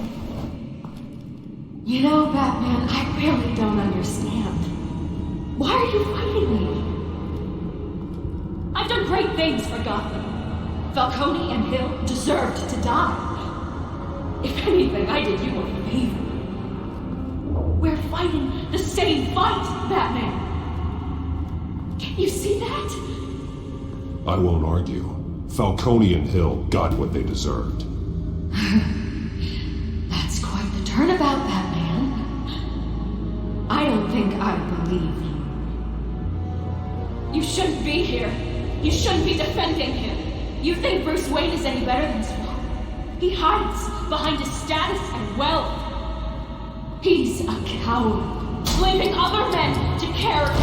Speaker 16: You know, Batman, I really don't understand. Why are you fighting me? I've done great things for Gotham. Falcone and Hill deserved to die. If anything, I did you a favor. We're fighting the same fight, Batman. Can you see that?
Speaker 2: I won't argue. Falcone and Hill got what they deserved.
Speaker 16: That's quite the turnabout, Batman. I don't think I believe you. You shouldn't be here. You shouldn't be defending him. You think Bruce Wayne is any better than his father? He hides behind his status and wealth. He's a coward, leaving other men to carry.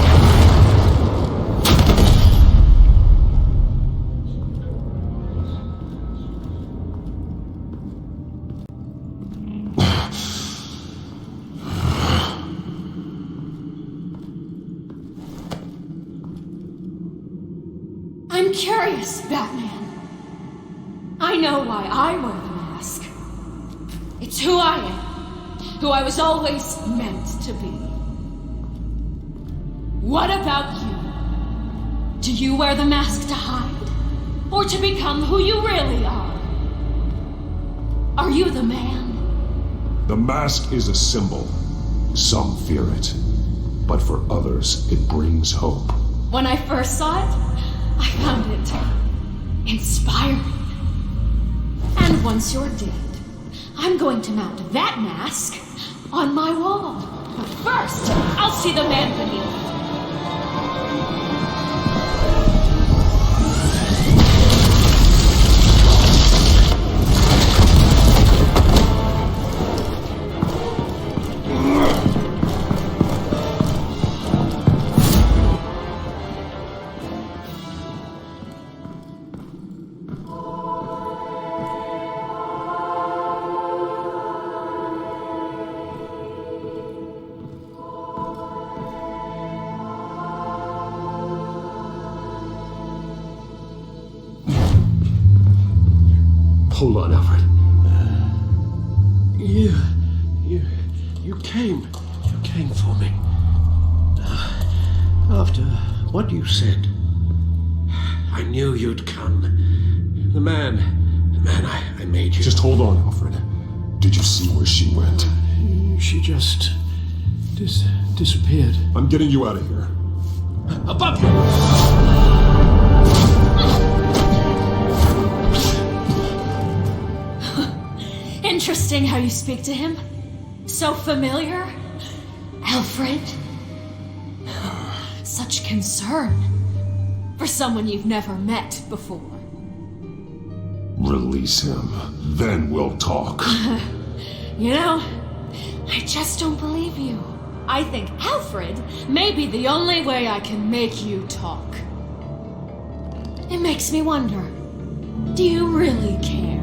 Speaker 16: I'm curious, Batman. I know why I wear the mask. It's who I am. Who I was always meant to be. What about you? Do you wear the mask to hide? Or to become who you really are? Are you the man?
Speaker 2: The mask is a symbol. Some fear it. But for others, it brings hope.
Speaker 16: When I first saw it, I found it inspiring. And once you're dead, I'm going to mount that mask on my wall. But first, I'll see the man beneath.
Speaker 2: Hold on, Alfred.
Speaker 6: You came for me. After what you said, I knew you'd come. The man I made you.
Speaker 2: Just hold on, Alfred. Did you see where she went?
Speaker 9: She just disappeared.
Speaker 2: I'm getting you out of here.
Speaker 6: Above you!
Speaker 16: Interesting how you speak to him. So familiar. Alfred. Such concern for someone you've never met before.
Speaker 12: Release him. Then we'll talk.
Speaker 16: You know, I just don't believe you. I think Alfred may be the only way I can make you talk. It makes me wonder, do you really care?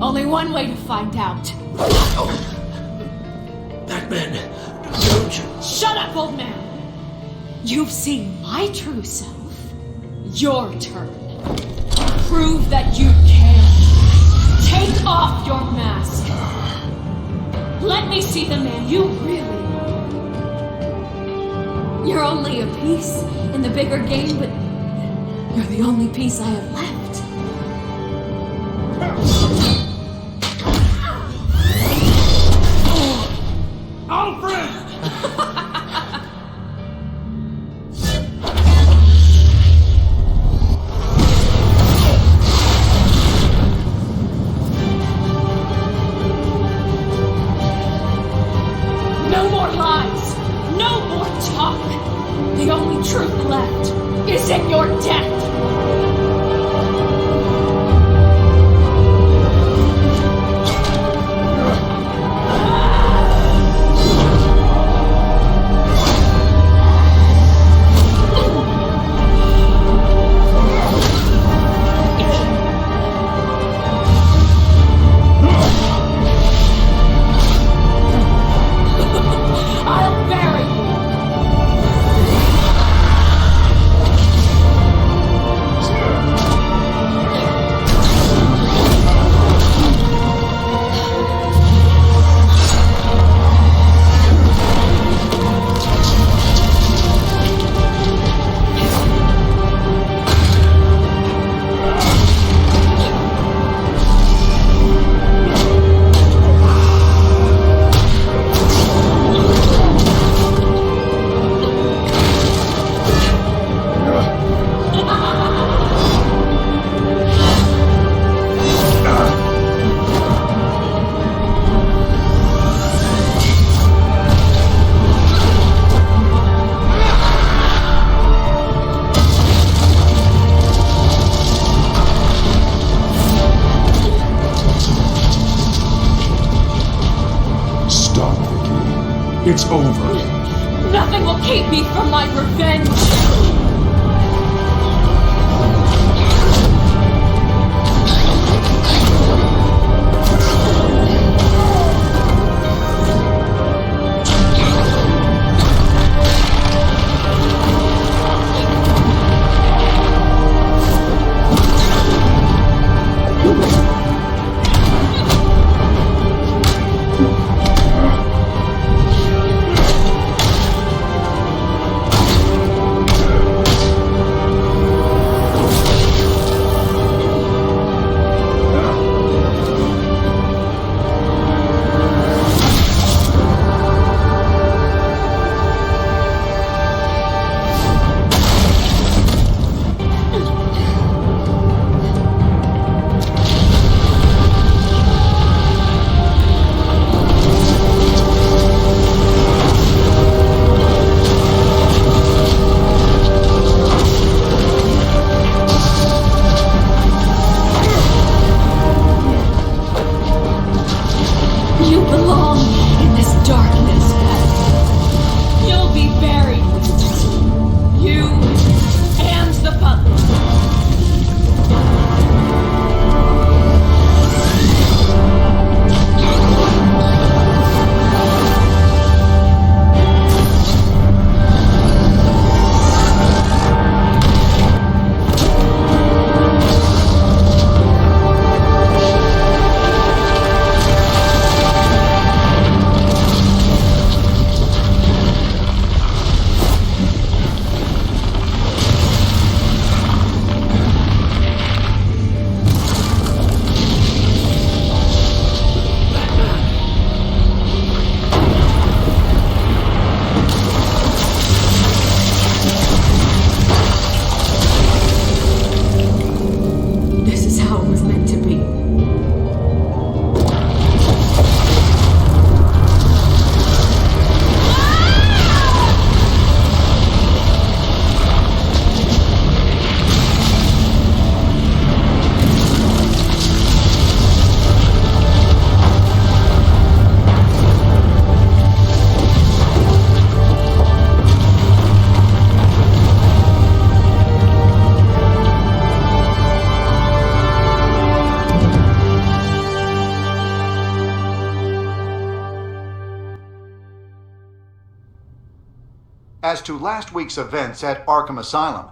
Speaker 16: Only one way to find out.
Speaker 6: Batman, don't you...
Speaker 16: Shut up, old man! You've seen my true self. Your turn. Prove that you care. Take off your mask. Let me see the man you really are. You're only a piece in the bigger game, but you're the only piece I have left.
Speaker 11: Alfred!
Speaker 16: No more lies! No more talk! The only truth left is in your death! I'll bury you!
Speaker 12: Stop, Vicky. It's over.
Speaker 16: Nothing will keep me from my revenge!
Speaker 7: as to last week's events at Arkham Asylum,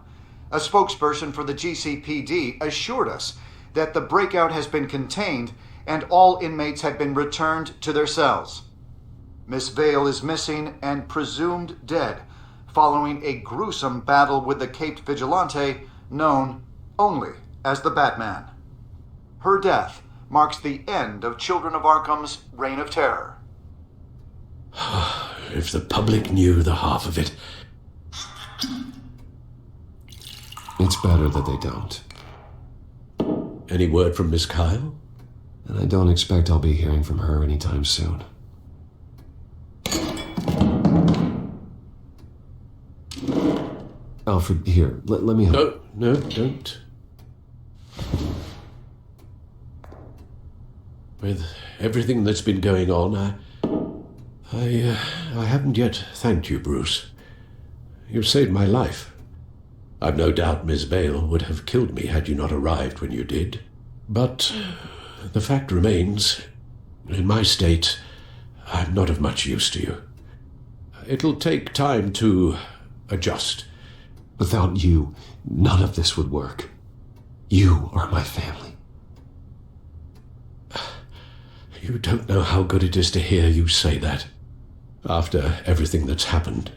Speaker 7: a spokesperson for the GCPD assured us that the breakout has been contained and all inmates have been returned to their cells. Miss Vale is missing and presumed dead following a gruesome battle with the caped vigilante known only as the Batman. Her death marks the end of Children of Arkham's reign of terror.
Speaker 6: If the public knew the half of it.
Speaker 2: It's better that they don't.
Speaker 6: Any word from Miss Kyle?
Speaker 2: And I don't expect I'll be hearing from her anytime soon. Alfred, here, let me help.
Speaker 6: No, don't. With everything that's been going on, I haven't yet thanked you, Bruce. You've saved my life. I've no doubt Miss Vale would have killed me had you not arrived when you did. But the fact remains, in my state, I'm not of much use to you. It'll take time to adjust.
Speaker 2: Without you, none of this would work. You are my family.
Speaker 6: You don't know how good it is to hear you say that, after everything that's happened.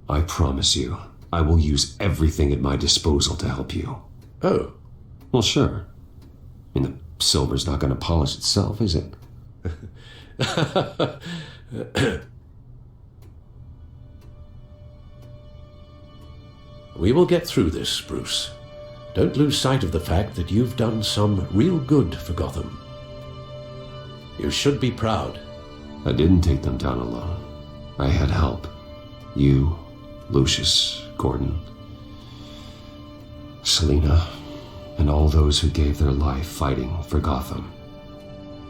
Speaker 2: I promise you, I will use everything at my disposal to help you.
Speaker 6: Oh.
Speaker 2: Well, sure. I mean, the silver's not going to polish itself, is it?
Speaker 6: We will get through this, Bruce. Don't lose sight of the fact that you've done some real good for Gotham. You should be proud.
Speaker 2: I didn't take them down alone. I had help. You, Lucius, Gordon, Selina, and all those who gave their life fighting for Gotham.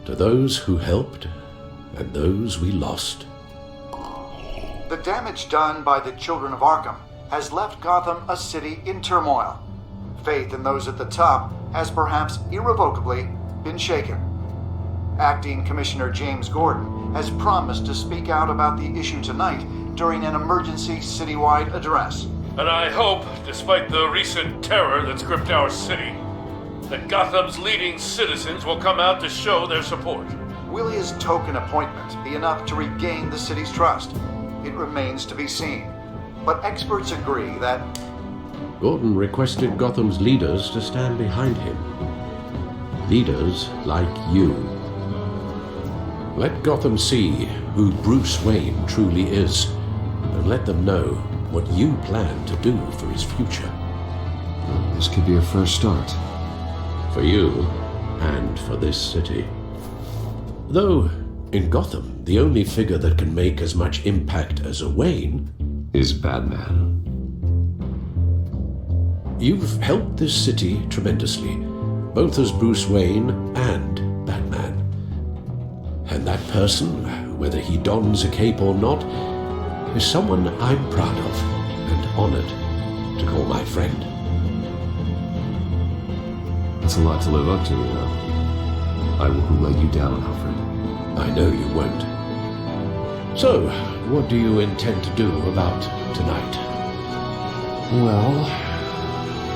Speaker 6: To those who helped, and those we lost.
Speaker 7: The damage done by the Children of Arkham has left Gotham a city in turmoil. Faith in those at the top has perhaps irrevocably been shaken. Acting Commissioner James Gordon has promised to speak out about the issue tonight during an emergency citywide address.
Speaker 5: And I hope, despite the recent terror that's gripped our city, that Gotham's leading citizens will come out to show their support.
Speaker 7: Will his token appointment be enough to regain the city's trust? It remains to be seen. But experts agree that
Speaker 6: Gordon requested Gotham's leaders to stand behind him. Leaders like you. Let Gotham see who Bruce Wayne truly is, and let them know what you plan to do for his future.
Speaker 2: Well, this could be a first start.
Speaker 6: For you, and for this city. Though, in Gotham, the only figure that can make as much impact as a Wayne
Speaker 2: is Batman.
Speaker 6: You've helped this city tremendously, both as Bruce Wayne and Batman. And that person, whether he dons a cape or not, is someone I'm proud of and honored to call my friend.
Speaker 2: That's a lot to live up to, you know. I won't let you down, Alfred.
Speaker 6: I know you won't. So, what do you intend to do about tonight?
Speaker 2: Well,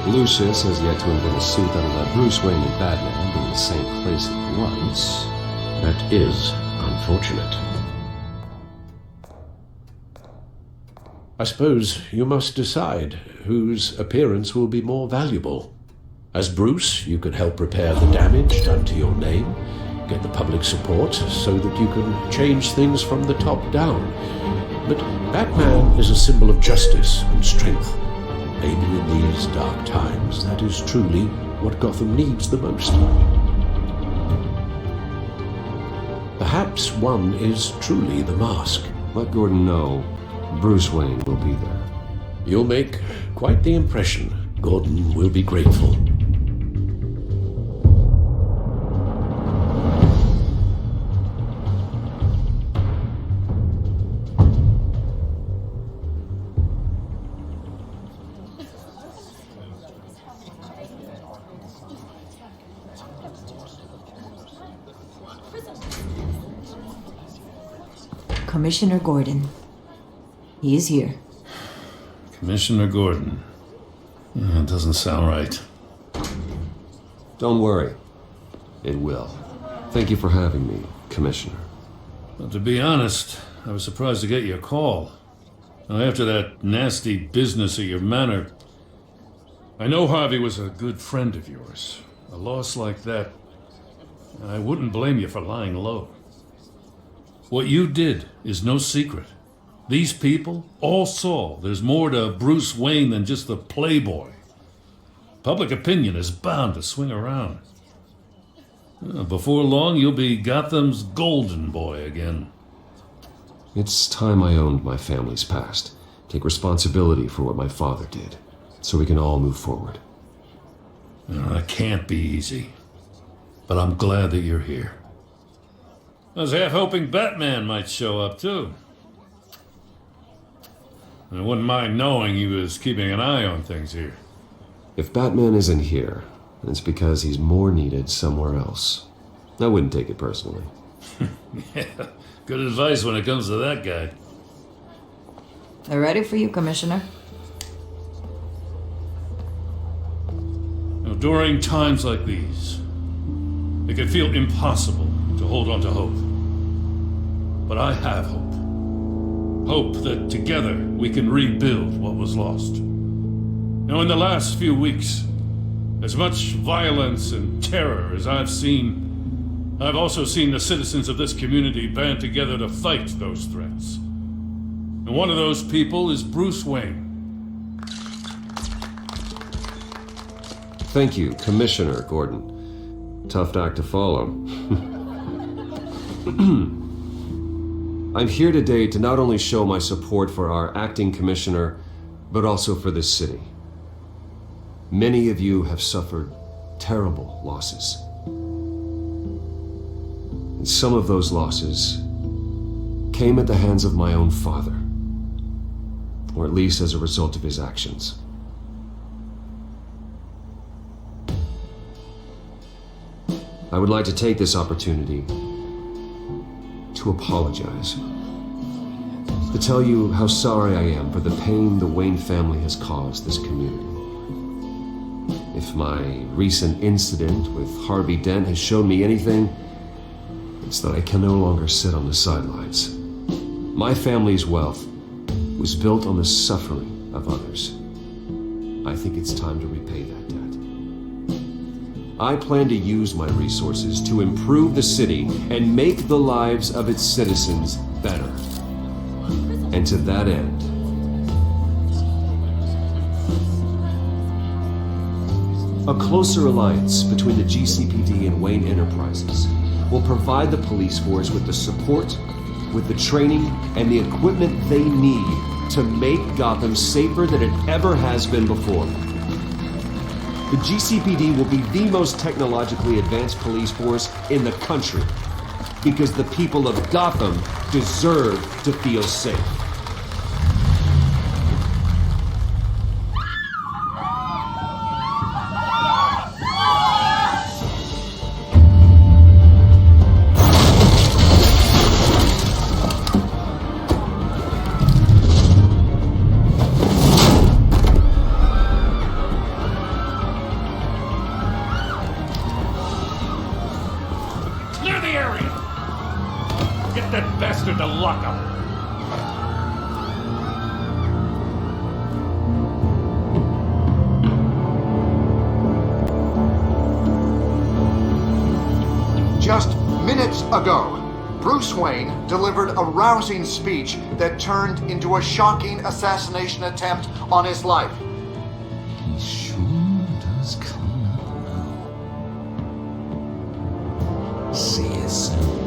Speaker 2: Lucius has yet to invent a suit that'll let Bruce Wayne and Batman be in the same place at once.
Speaker 6: That is unfortunate. I suppose you must decide whose appearance will be more valuable. As Bruce, you can help repair the damage done to your name, get the public support so that you can change things from the top down. But Batman is a symbol of justice and strength. Maybe in these dark times, that is truly what Gotham needs the most. Perhaps one is truly the mask.
Speaker 2: Let Gordon know Bruce Wayne will be there.
Speaker 6: You'll make quite the impression. Gordon will be grateful.
Speaker 17: Commissioner Gordon. He is here.
Speaker 5: Commissioner Gordon. It doesn't sound right.
Speaker 2: Don't worry. It will. Thank you for having me, Commissioner.
Speaker 5: Well, to be honest, I was surprised to get your call. Now, after that nasty business of your manor, I know Harvey was a good friend of yours. A loss like that, I wouldn't blame you for lying low. What you did is no secret. These people all saw there's more to Bruce Wayne than just the playboy. Public opinion is bound to swing around. Before long, you'll be Gotham's golden boy again.
Speaker 2: It's time I owned my family's past. Take responsibility for what my father did, so we can all move forward.
Speaker 5: That can't be easy. But I'm glad that you're here. I was half hoping Batman might show up, too. I wouldn't mind knowing he was keeping an eye on things here.
Speaker 2: If Batman isn't here, it's because he's more needed somewhere else. I wouldn't take it personally.
Speaker 5: Yeah, good advice when it comes to that guy.
Speaker 17: They're ready for you, Commissioner.
Speaker 5: Now, during times like these, it can feel impossible to hold on to hope. But I have hope. Hope that together we can rebuild what was lost. Now, in the last few weeks, as much violence and terror as I've seen, I've also seen the citizens of this community band together to fight those threats. And one of those people is Bruce Wayne.
Speaker 2: Thank you, Commissioner Gordon. Tough act to follow. I'm here today to not only show my support for our acting commissioner, but also for this city. Many of you have suffered terrible losses. And some of those losses came at the hands of my own father, or at least as a result of his actions. I would like to take this opportunity to apologize. To tell you how sorry I am for the pain the Wayne family has caused this community. If my recent incident with Harvey Dent has shown me anything, it's that I can no longer sit on the sidelines. My family's wealth was built on the suffering of others. I think it's time to repay that debt. I plan to use my resources to improve the city and make the lives of its citizens better. And to that end, a closer alliance between the GCPD and Wayne Enterprises will provide the police force with the support, with the training, and the equipment they need to make Gotham safer than it ever has been before. The GCPD will be the most technologically advanced police force in the country, because the people of Gotham deserve to feel safe.
Speaker 5: To lock up.
Speaker 7: Just minutes ago, Bruce Wayne delivered a rousing speech that turned into a shocking assassination attempt on his life.
Speaker 1: He sure does come up now. See you soon.